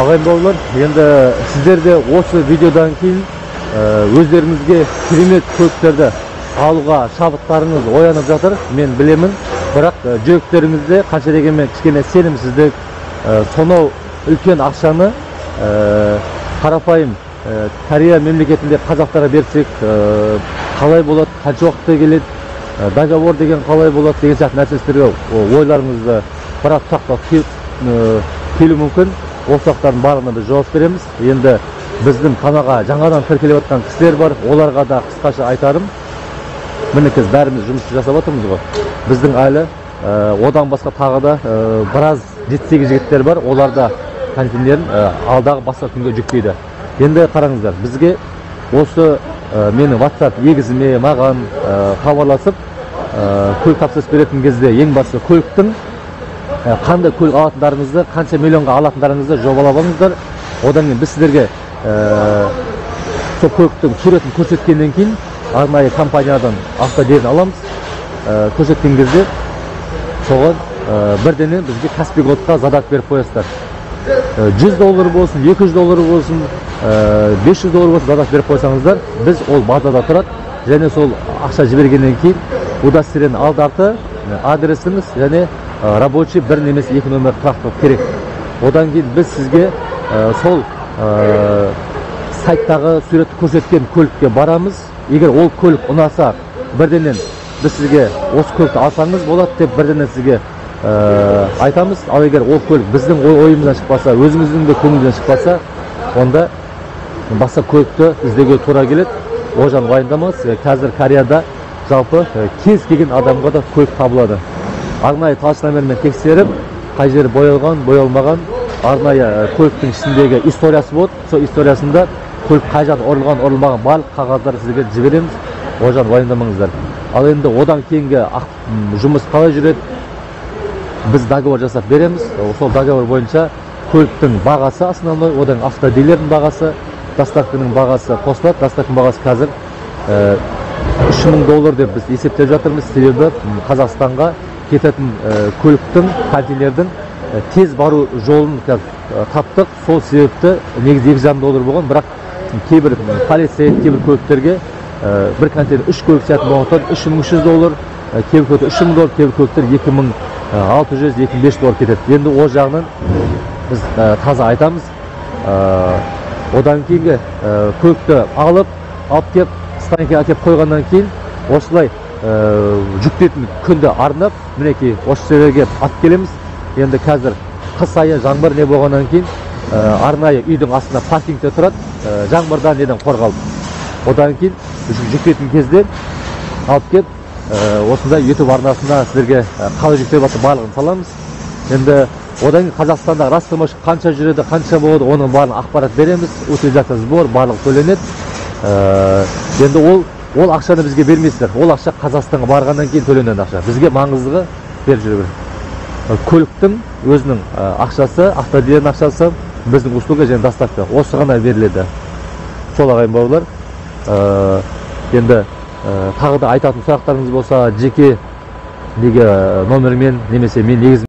Ағайын бауырлар, енді сіздерде осы видеодан кейін өздеріңізге керемет көліктерді алуға шабыттарыңыз оянып жатыр. Мен білемін, бірақ жүректеріңізде қанша дегенмен кішкене сенімсіздік, сонау үлкен ақшаны қарапайым Корея мемлекетінде қазақтарға берсек қалай болады, қанша уақытта келеді, договор деген қалай болады деген сияқты нәрселерге ойларыңызды бірақ тақтап келу мүмкін. Осы сұрақтардың барлығына біз жауап береміз. Енді біздің каналға жаңадан тіркеліп жатқан кісілер бар, оларға да қысқаша айтарым. Мінекей бәріміз жұмыс жасап жатырмыз ғой. Біздің әлі одан басқа тағы да біраз 7-8 жігіттер бар. Олар да контейнерін алдағы басқа күнге жүктейді. Енді қараңыздар, бізге осы менің WhatsApp егізіме маған хабарласып көлік тапсырыс беретін кезде ең басты көліктің қандай көлік алатындарыңызды, қанша миллионға алатындарыңызды жобалап алыңыздар. Одан кейін біз сіздерге сол көліктің суретін көрсеткеннен кейін арнайы компаниядан автодилерін аламыз. Көрсеткен кезде соған бірден бізге Каспий кодқа задақ беріп қоясыздар. $100 болсын, $200 болсын, $500 болсын задақ беріп қойсаңыздар, біз ол базада тұрады. Және сол ақша жібергеннен кейін удостоверение алды-арты, адресіңіз және рабочий бір немесе екі нөмір тұрақтылық керек. Одан кейін біз сізге сол сайттағы суретті көрсеткен көлікке барамыз. Егер ол көлік ұнаса, бірденен біз сізге осы көлікті алсаңыз болады деп бірденен сізге айтамыз. Ал егер ол көлік біздің ойымыздан шықпаса, өзіңіздің де көңіліңізден шықпаса, онда басқа көлікті іздеуге тура келеді. Ожан уайымдамаңыз. Қазір Кореяда жалпы кез келген адамға да көлік табылады. Арнайы талшынамермен тексеріп, қай жері боялған, боялмаған, арнайы көліктің ішіндегі историясы болады. Сол историясында көлік қай жақтан ұрылған, ұрылмаған барлық қағаздарды сізге жібереміз. Ожан уайымдамаңыздар. Ал енді одан кейінгі жұмыс қалай жүреді? Біз договор жасап береміз. Сол договор бойынша көліктің бағасы основной, одан автодилердің бағасы, доставканың бағасы қосылады. Доставканың бағасы қазір $3000 деп біз есептеп жатырмыз. Себебі Қазақстанға кететін көліктің, контейнердің тез бару жолын таптық. Сол себепті негізі $2,5 болған, бірақ кейбір полиция, кейбір көліктерге бір контейнер 3 көлік сәтін болғандықтан $3300, кейбір көліктер $3000, кейбір көліктер $2600, $2500 кетеді. Енді о жағынан біз таза айтамыз. Одан кейінгі көлікті алып кеп, станкеге әкеп қойғаннан кейін осылай жүктетін күнді арнап, мінекей осы жерге алып келеміз. Енді қазір қыс айы жаңбыр не болғаннан кейін арнайы үйдің астына паркингте тұрады, жаңбырдан неден қорғалып. Одан кейін жүктетін кезде алып кеп осындай YouTube арнасына сіздерге қалай жүктеп жатыр барлығын саламыз. Енді одан кейін Қазақстанда растамашы қанша жүреді, қанша болады, оның барлығын ақпарат береміз. Утилизация сбор барлығы төленеді. Енді ол ақшаны бізге бермейсіздер. Ол ақша Қазақстанға барғаннан кейін төленеді ақша. Бізге маңыздығы беріп жүре бер. Көліктің өзінің ақшасы, автодилердің ақшасы, біздің услуга және доставка. Осы ғана беріледі. Сол ағайын бауырлар. Енді тағы да айтатын сұрақтарыңыз болса, жеке номермен немесе мен негізім